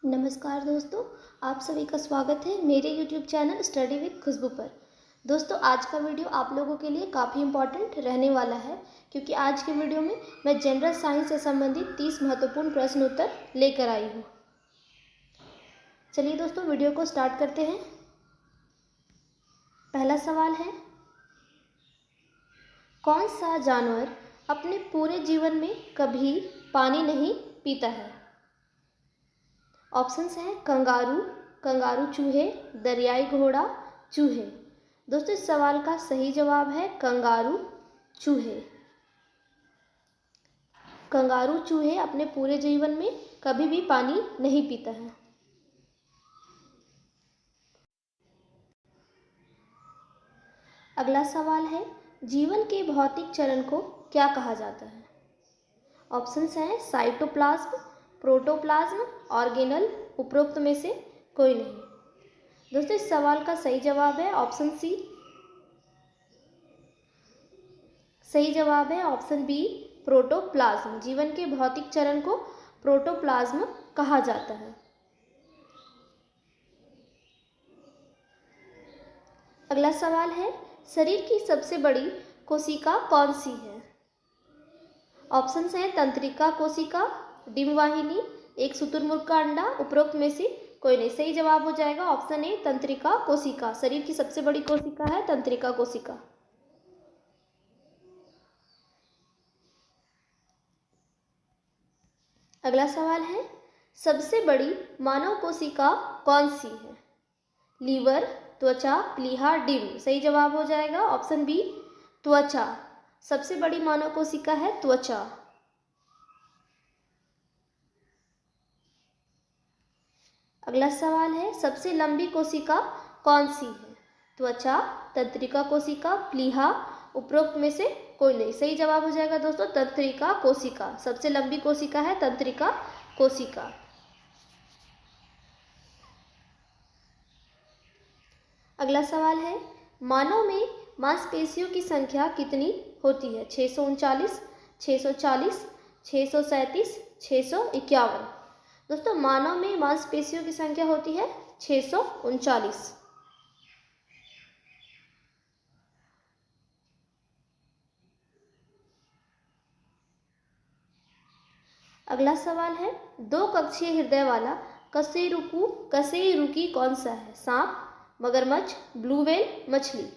नमस्कार दोस्तों, आप सभी का स्वागत है मेरे YouTube चैनल स्टडी विद खुशबू पर। दोस्तों, आज का वीडियो आप लोगों के लिए काफ़ी इम्पॉर्टेंट रहने वाला है क्योंकि आज के वीडियो में मैं जनरल साइंस से संबंधित 30 महत्वपूर्ण प्रश्न उत्तर लेकर आई हूँ। चलिए दोस्तों, वीडियो को स्टार्ट करते हैं। पहला सवाल है, कौन सा जानवर अपने पूरे जीवन में कभी पानी नहीं पीता है? ऑप्शंस हैं कंगारू, कंगारू चूहे, दरियाई घोड़ा, चूहे। दोस्तों, इस सवाल का सही जवाब है कंगारू चूहे। कंगारू चूहे अपने पूरे जीवन में कभी भी पानी नहीं पीता है। अगला सवाल है, जीवन के भौतिक चरण को क्या कहा जाता है? ऑप्शंस हैं साइटोप्लाज्म, प्रोटोप्लाज्म, ऑर्गेनल, उपरोक्त में से कोई नहीं। दोस्तों, इस सवाल का सही जवाब है ऑप्शन सी। सही जवाब है ऑप्शन बी, प्रोटोप्लाज्म। जीवन के भौतिक चरण को प्रोटोप्लाज्म कहा जाता है। अगला सवाल है, शरीर की सबसे बड़ी कोशिका कौन सी है? ऑप्शंस हैं तंत्रिका कोशिका, डिम्बवाहिनी, एक शुतुरमुर्ग का अंडा, उपरोक्त में से कोई नहीं। सही जवाब हो जाएगा ऑप्शन ए, तंत्रिका कोशिका। शरीर की सबसे बड़ी कोशिका है तंत्रिका कोशिका। अगला सवाल है, सबसे बड़ी मानव कोशिका कौन सी है? लीवर, त्वचा, प्लीहा, डिम्ब। सही जवाब हो जाएगा ऑप्शन बी, त्वचा। सबसे बड़ी मानव कोशिका है त्वचा। अगला सवाल है, सबसे लंबी कोशिका कौन सी है? त्वचा, तंत्रिका कोशिका, प्लीहा, उपरोक्त में से कोई नहीं। सही जवाब हो जाएगा दोस्तों तंत्रिका कोशिका। सबसे लंबी कोशिका है तंत्रिका कोशिका। अगला सवाल है, मानव में मांसपेशियों की संख्या कितनी होती है? 639, 640, 637, 651। दोस्तों, मानव में मांसपेशियों की संख्या होती है 639। अगला सवाल है, दो कक्षीय हृदय वाला कशेरुकी कौन सा है? सांप, मगरमच्छ, ब्लू व्हेल, मछली।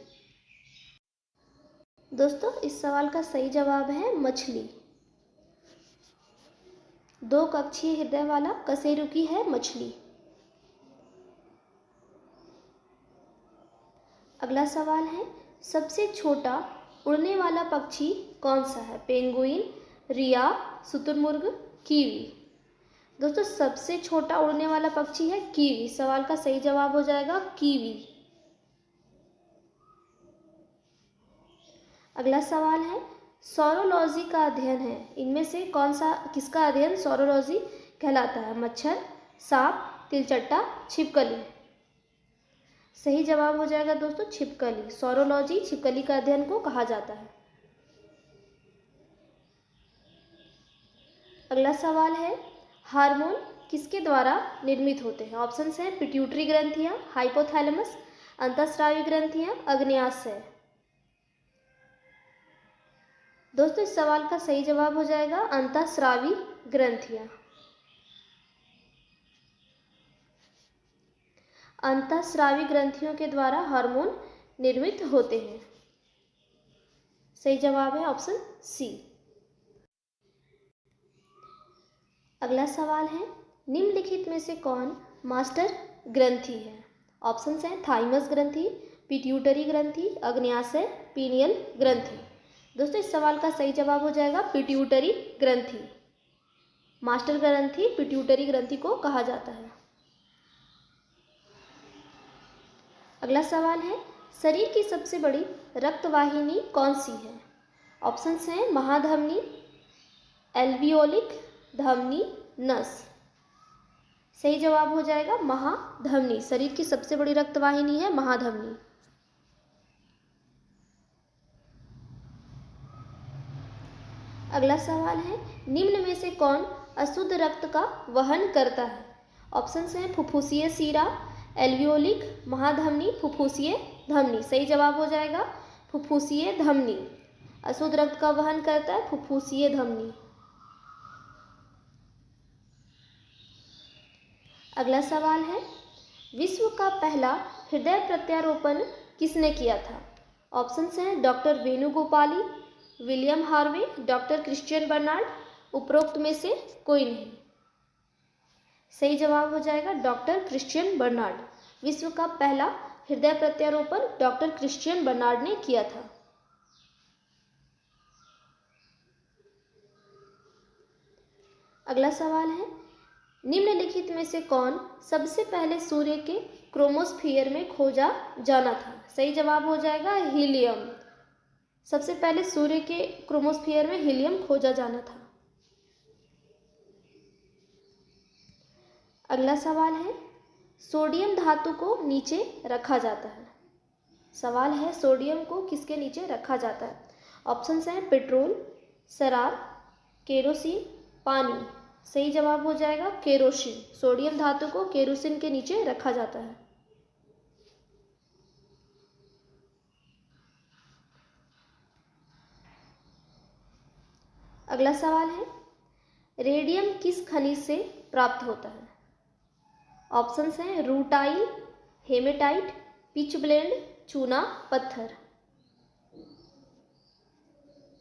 दोस्तों, इस सवाल का सही जवाब है मछली। दो कक्षीय हृदय वाला कशेरुकी है मछली। अगला सवाल है, सबसे छोटा उड़ने वाला पक्षी कौन सा है? पेंगुइन, रिया, शुतुरमुर्ग, कीवी। दोस्तों, सबसे छोटा उड़ने वाला पक्षी है कीवी। सवाल का सही जवाब हो जाएगा कीवी। अगला सवाल है, सौरोलॉजी का अध्ययन है, इनमें से कौन सा किसका अध्ययन सौरोलॉजी कहलाता है? मच्छर, सांप, तिलचट्टा, छिपकली। सही जवाब हो जाएगा दोस्तों छिपकली। सौरोलॉजी छिपकली का अध्ययन को कहा जाता है। अगला सवाल है, हार्मोन किसके द्वारा निर्मित होते हैं? ऑप्शंस हैं पिट्यूटरी ग्रंथियां, हाइपोथैलेमस, अंतःस्रावी ग्रंथियां, अग्न्याशय। दोस्तों, इस सवाल का सही जवाब हो जाएगा अंतःस्रावी ग्रंथियां। अंतःस्रावी ग्रंथियों के द्वारा हार्मोन निर्मित होते हैं। सही जवाब है ऑप्शन सी। अगला सवाल है, निम्नलिखित में से कौन मास्टर ग्रंथि है? ऑप्शंस हैं थाइमस ग्रंथि, पिट्यूटरी ग्रंथि, अग्न्याशय, पीनियल ग्रंथि। दोस्तों, इस सवाल का सही जवाब हो जाएगा पिट्यूटरी ग्रंथि। मास्टर ग्रंथि पिट्यूटरी ग्रंथि को कहा जाता है। अगला सवाल है, शरीर की सबसे बड़ी रक्तवाहिनी कौन सी है? ऑप्शंस हैं महाधमनी, एल्वियोलिक, धमनी, नस। सही जवाब हो जाएगा महाधमनी। शरीर की सबसे बड़ी रक्तवाहिनी है महाधमनी। अगला सवाल है, निम्न में से कौन अशुद्ध रक्त का वहन करता है? ऑप्शंस हैं फुफ्फुसीय सीरा, एल्वियोलिक, महाधमनी, फुफ्फुसीय धमनी। सही जवाब हो जाएगा फुफ्फुसीय धमनी। अशुद्ध रक्त का वहन करता है फुफ्फुसीय धमनी। अगला सवाल है, विश्व का पहला हृदय प्रत्यारोपण किसने किया था? ऑप्शंस हैं डॉक्टर वेणुगोपाली, William Harvey, doctor Christian Barnard, उपरोक्त में से कोई नहीं। सही जवाब हो जाएगा डॉक्टर क्रिश्चियन बर्नार्ड। विश्व का पहला हृदय प्रत्यारोपण डॉक्टर क्रिश्चियन बर्नार्ड ने किया था। अगला सवाल है, निम्नलिखित में से कौन सबसे पहले सूर्य के क्रोमोस्फीयर में खोजा जाना था? सही जवाब हो जाएगा हीलियम। सबसे पहले सूर्य के क्रोमोस्फीयर में हीलियम खोजा जाना था। अगला सवाल है, सोडियम धातु को नीचे रखा जाता है। सवाल है, सोडियम को किसके नीचे रखा जाता है? ऑप्शंस हैं पेट्रोल, शराब, केरोसिन, पानी। सही जवाब हो जाएगा केरोसिन। सोडियम धातु को केरोसिन के नीचे रखा जाता है। अगला सवाल है, रेडियम किस खनिज से प्राप्त होता है? ऑप्शंस हैं रूटाइल, हेमेटाइट, पिचब्लेंड, चूना, पत्थर।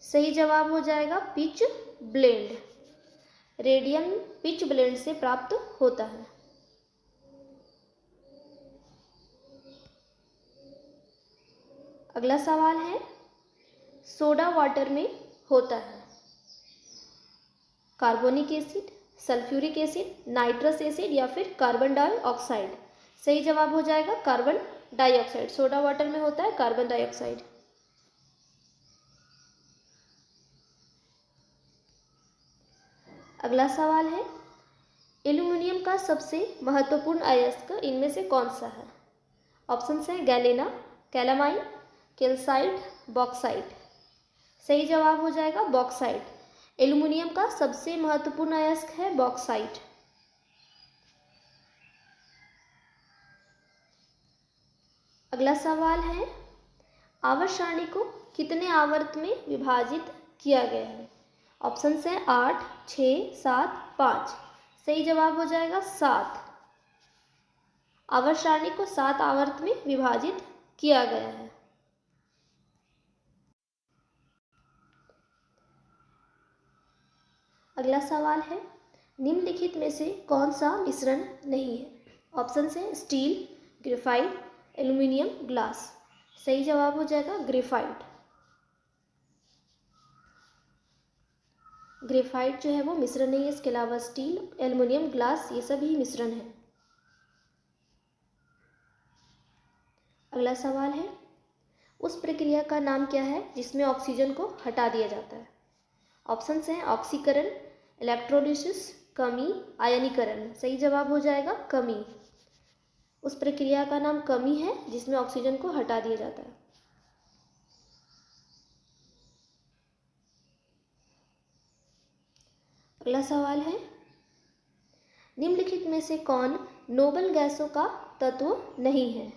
सही जवाब हो जाएगा pitch blend. Radium pitch blend से प्राप्त होता है। अगला सवाल है, सोडा वाटर में होता है carbonic acid, sulphuric acid, nitrous acid या फिर कार्बन डाइऑक्साइड। सही जवाब हो जाएगा कार्बन डाइऑक्साइड। सोडा वाटर में होता है कार्बन डाइऑक्साइड। अगला सवाल है, एल्यूमिनियम का सबसे महत्वपूर्ण अयस्क इनमें से कौन सा है? ऑप्शंस हैं गैलेना, कैलामाइन, कैल्साइट, बॉक्साइट। सही जवाब हो जाएगा बॉक्साइट। एल्यूमिनियम का सबसे महत्वपूर्ण अयस्क है बॉक्साइट। अगला सवाल है, आवर्त सारणी को कितने आवर्त में विभाजित किया गया है? ऑप्शंस हैं 8, 6, 7, 5। सही जवाब हो जाएगा 7। आवर्त सारणी को 7 आवर्त में विभाजित किया गया है। अगला सवाल है, निम्नलिखित में से कौन सा मिश्रण नहीं है? ऑप्शंस हैं स्टील, ग्रेफाइट, एल्यूमिनियम, ग्लास। सही जवाब हो जाएगा ग्रेफाइट। ग्रेफाइट जो है वो मिश्रण नहीं है। इसके अलावा स्टील, एल्युमिनियम, ग्लास ये सभी मिश्रण है। अगला सवाल है, उस प्रक्रिया का नाम क्या है जिसमें ऑक्सीजन को हटा दिया जाता है? ऑप्शंस हैं ऑक्सीकरण, इलेक्ट्रोलिसिस, कमी, आयनीकरण। सही जवाब हो जाएगा कमी। उस प्रक्रिया का नाम कमी है जिसमें ऑक्सीजन को हटा दिया जाता है। अगला सवाल है, निम्नलिखित में से कौन नोबल गैसों का तत्व नहीं है?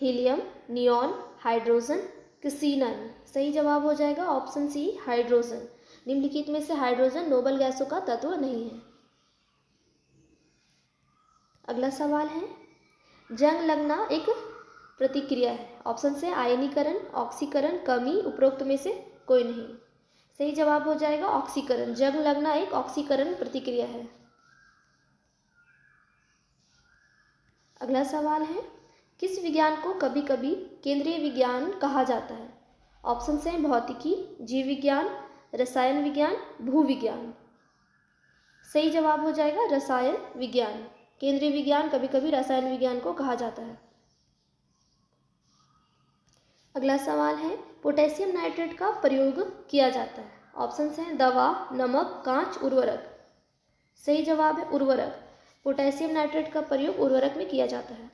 Helium, neon, hydrogen, xenon. सही जवाब हो जाएगा ऑप्शन सी हाइड्रोजन। निम्नलिखित में से हाइड्रोजन नोबल गैसों का तत्व नहीं है। अगला सवाल है, जंग लगना एक प्रतिक्रिया है। ऑप्शन से आयनीकरण, ऑक्सीकरण, कमी, उपरोक्त में से कोई नहीं। सही जवाब हो जाएगा ऑक्सीकरण। जंग लगना एक ऑक्सीकरण प्रतिक्रिया है। अगला सवाल है, किस विज्ञान को कभी कभी केंद्रीय विज्ञान कहा जाता है? ऑप्शन हैं भौतिकी, जीव विज्ञान, रसायन विज्ञान, भूविज्ञान। सही जवाब हो जाएगा रसायन विज्ञान। केंद्रीय विज्ञान कभी कभी रसायन विज्ञान को कहा जाता है। अगला सवाल है, पोटेशियम नाइट्रेट का प्रयोग किया जाता है। ऑप्शंस हैं दवा, नमक, कांच, उर्वरक। सही जवाब है उर्वरक। पोटेशियम नाइट्रेट का प्रयोग उर्वरक में किया जाता है।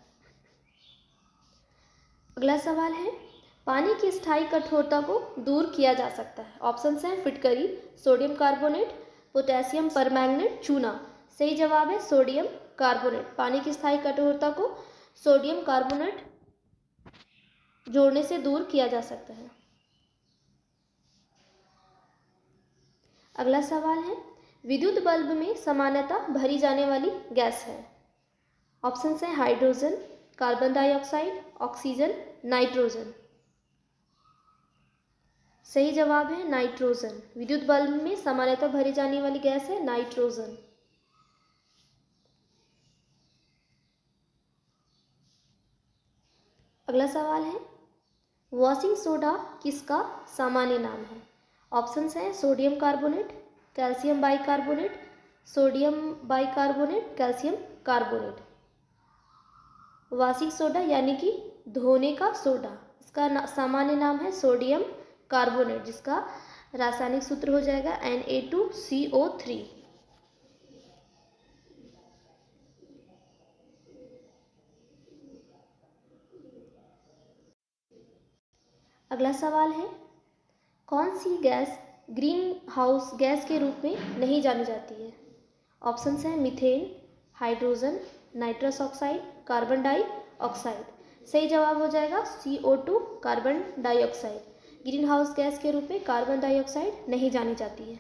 अगला सवाल है, पानी की स्थायी कठोरता को दूर किया जा सकता है। ऑप्शंस हैं फिटकरी, सोडियम कार्बोनेट, पोटेशियम परमैंगनेट, चूना। सही जवाब है सोडियम कार्बोनेट। पानी की स्थायी कठोरता को सोडियम कार्बोनेट जोड़ने से दूर किया जा सकता है। अगला सवाल है, विद्युत बल्ब में सामान्यतः भरी जाने वाली गैस है। ऑप्शन है hydrogen, carbon dioxide, oxygen, nitrogen. सही जवाब है नाइट्रोजन। विद्युत बल्ब में सामान्यतः भरी जाने वाली गैस है नाइट्रोजन। अगला सवाल है, वॉशिंग सोडा किसका सामान्य नाम है। ऑप्शंस हैं sodium carbonate, calcium bicarbonate, sodium bicarbonate, calcium carbonate. Washing soda यानी कि धोने का सोडा, इसका सामान्य नाम है सोडियम कार्बोनेट, जिसका रासायनिक सूत्र हो जाएगा Na2CO3। अगला सवाल है, कौन सी गैस ग्रीन हाउस गैस के रूप में नहीं जानी जाती है। ऑप्शंस हैं methane, hydrogen, nitrous oxide, carbon dioxide. सही जवाब हो जाएगा CO2 carbon dioxide. Green house gas के रूप में कार्बन डाइऑक्साइड नहीं जानी जाती है।